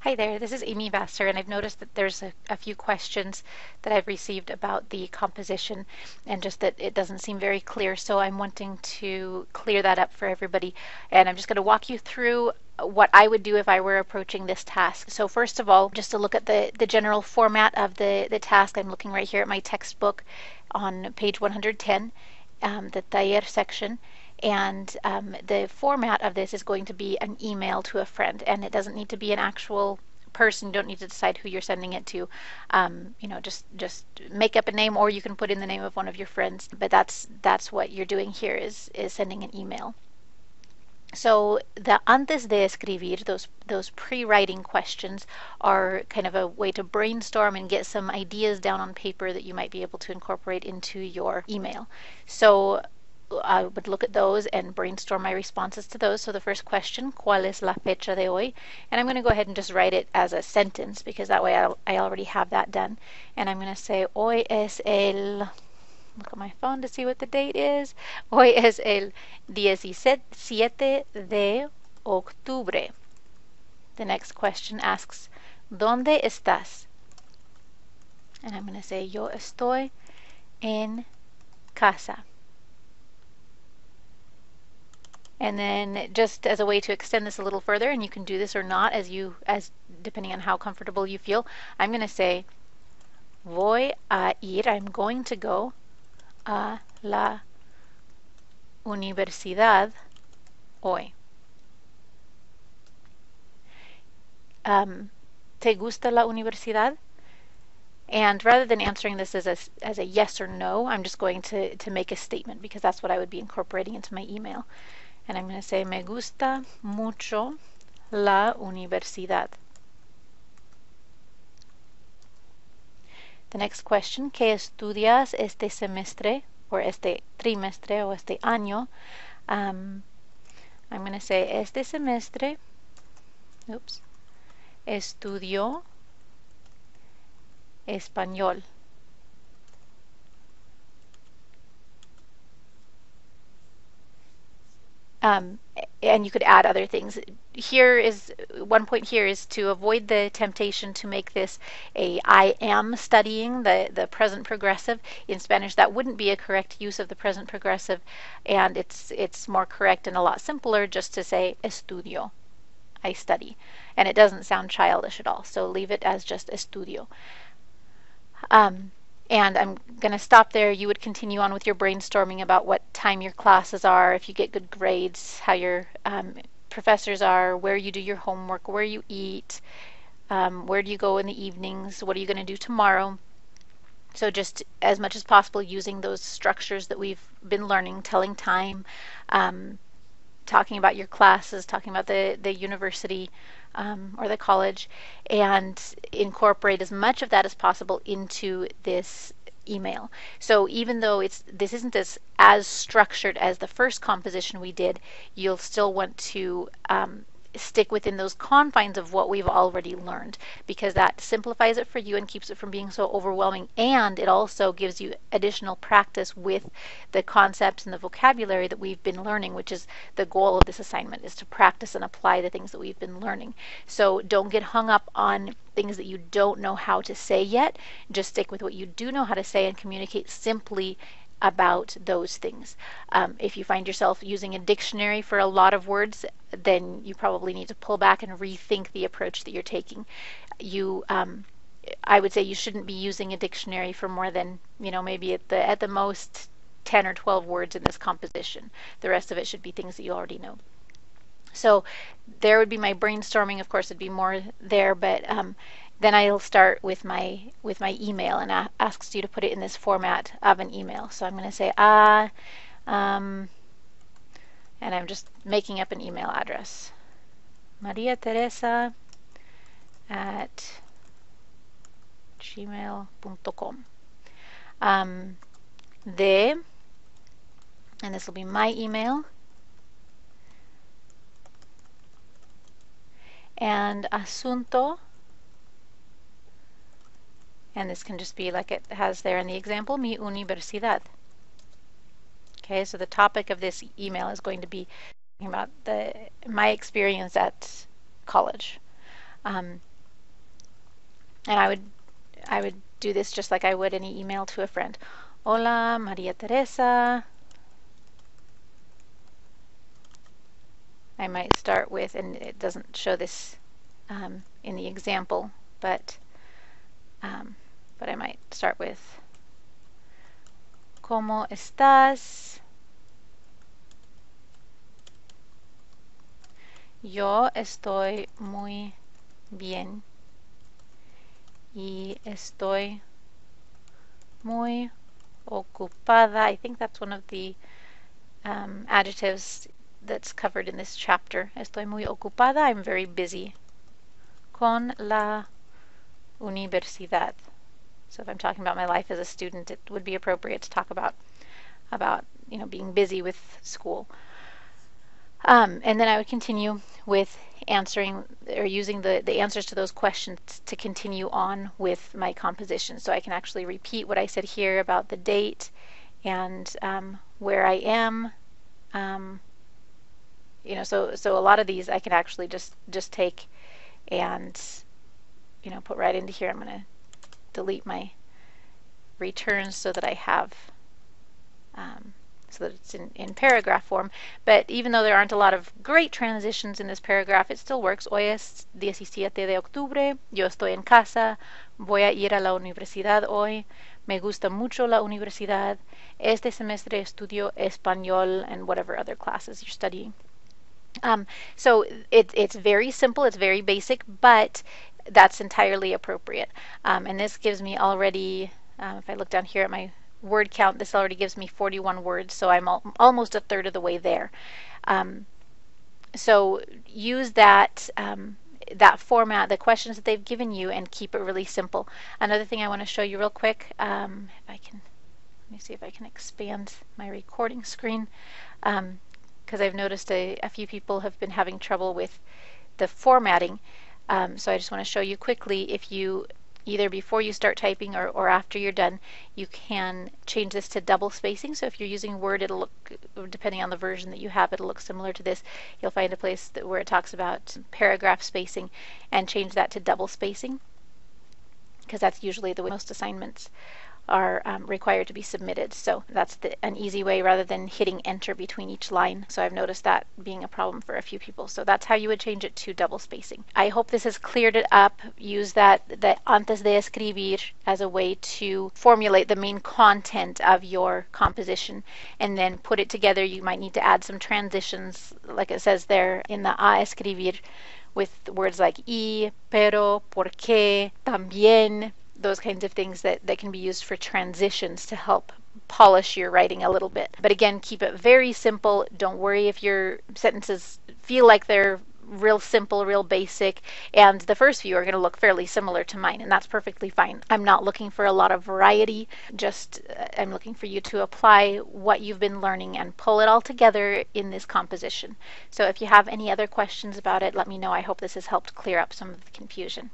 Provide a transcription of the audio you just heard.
Hi there, this is Amy Vassar, and I've noticed that there's a few questions that I've received about the composition and just that it doesn't seem very clear, so I'm wanting to clear that up for everybody. And I'm just going to walk you through what I would do if I were approaching this task. So first of all, just to look at the general format of the task, I'm looking right here at my textbook on page 110, the taller section. And the format of this is going to be an email to a friend, and it doesn't need to be an actual person. You don't need to decide who you're sending it to. Just make up a name, or you can put in the name of one of your friends. But that's what you're doing here is sending an email. So the antes de escribir, those pre-writing questions, are kind of a way to brainstorm and get some ideas down on paper that you might be able to incorporate into your email. So I would look at those and brainstorm my responses to those. So the first question, ¿Cuál es la fecha de hoy? And I'm going to go ahead and just write it as a sentence because that way I already have that done. And I'm going to say, Hoy es el, look at my phone to see what the date is. Hoy es el 17 de octubre. The next question asks, ¿Dónde estás? And I'm going to say, Yo estoy en casa. And then just as a way to extend this a little further, and you can do this or not as depending on how comfortable you feel, I'm going to say voy a ir, I'm going to go a la universidad hoy. ¿Te gusta la universidad? And rather than answering this as a yes or no, I'm just going to make a statement because that's what I would be incorporating into my email. And I'm going to say, me gusta mucho la universidad. The next question, ¿qué estudias este semestre, or este trimestre, o este año? I'm going to say, este semestre, estudio español. And you could add other things. Here is one point here is to avoid the temptation to make this a I am studying, the present progressive. In Spanish, that wouldn't be a correct use of the present progressive, and it's more correct and a lot simpler just to say estudio, I study. And it doesn't sound childish at all, so leave it as just estudio. And I'm going to stop there. You would continue on with your brainstorming about what time your classes are, if you get good grades, how your professors are, where you do your homework, where you eat, where do you go in the evenings, what are you going to do tomorrow. So just as much as possible using those structures that we've been learning, telling time, talking about your classes, talking about the university or the college, and incorporate as much of that as possible into this email. So even though this isn't as structured as the first composition we did, you'll still want to stick within those confines of what we've already learned, because that simplifies it for you and keeps it from being so overwhelming, and it also gives you additional practice with the concepts and the vocabulary that we've been learning, which is the goal of this assignment, is to practice and apply the things that we've been learning. So don't get hung up on things that you don't know how to say yet. Just stick with what you do know how to say and communicate simply about those things. If you find yourself using a dictionary for a lot of words, then you probably need to pull back and rethink the approach that you're taking. I would say you shouldn't be using a dictionary for more than, maybe at the most 10 or 12 words in this composition. The rest of it should be things that you already know. So there would be my brainstorming. Of course, it'd be more there, but then I'll start with my email, and asks you to put it in this format of an email. So I'm going to say and I'm just making up an email address, Maria Teresa at gmail.com. And this will be my email, and asunto, and this can just be like it has there in the example, mi universidad. Okay, so the topic of this email is going to be talking about my experience at college. And I would do this just like I would any email to a friend. Hola, María Teresa. I might start with, and it doesn't show this in the example, but I might start with ¿Cómo estás? Yo estoy muy bien y estoy muy ocupada. I think that's one of the adjectives that's covered in this chapter. Estoy muy ocupada. I'm very busy con la universidad. So if I'm talking about my life as a student, it would be appropriate to talk about being busy with school. And then I would continue with answering or using the answers to those questions to continue on with my composition. So I can actually repeat what I said here about the date and where I am. So a lot of these I can actually just take and put right into here. I'm going to delete my returns so that I have so that it's in paragraph form. But even though there aren't a lot of great transitions in this paragraph, it still works. Hoy es 17 de octubre, yo estoy en casa, voy a ir a la universidad hoy, me gusta mucho la universidad, este semestre estudio español, and whatever other classes you're studying. So it's very simple, it's very basic, but that's entirely appropriate. And this gives me already, if I look down here at my word count, this already gives me 41 words, so I'm almost a third of the way there. So use that format, the questions that they've given you, and keep it really simple. Another thing I want to show you real quick, let me see if I can expand my recording screen, because I've noticed a few people have been having trouble with the formatting. So I just want to show you quickly, if you either before you start typing or after you're done, you can change this to double spacing. So if you're using Word, it'll look, depending on the version that you have, it'll look similar to this. You'll find a place where it talks about paragraph spacing, and change that to double spacing, because that's usually the way most assignments are required to be submitted. So that's an easy way, rather than hitting enter between each line. So I've noticed that being a problem for a few people. So that's how you would change it to double spacing. I hope this has cleared it up. Use the antes de escribir as a way to formulate the main content of your composition, and then put it together. You might need to add some transitions, like it says there in the a escribir, with words like y, pero, por qué, también, those kinds of things that can be used for transitions to help polish your writing a little bit. But again, keep it very simple. Don't worry if your sentences feel like they're real simple, real basic, and the first few are going to look fairly similar to mine, and that's perfectly fine. I'm not looking for a lot of variety, just I'm looking for you to apply what you've been learning and pull it all together in this composition. So if you have any other questions about it, let me know. I hope this has helped clear up some of the confusion.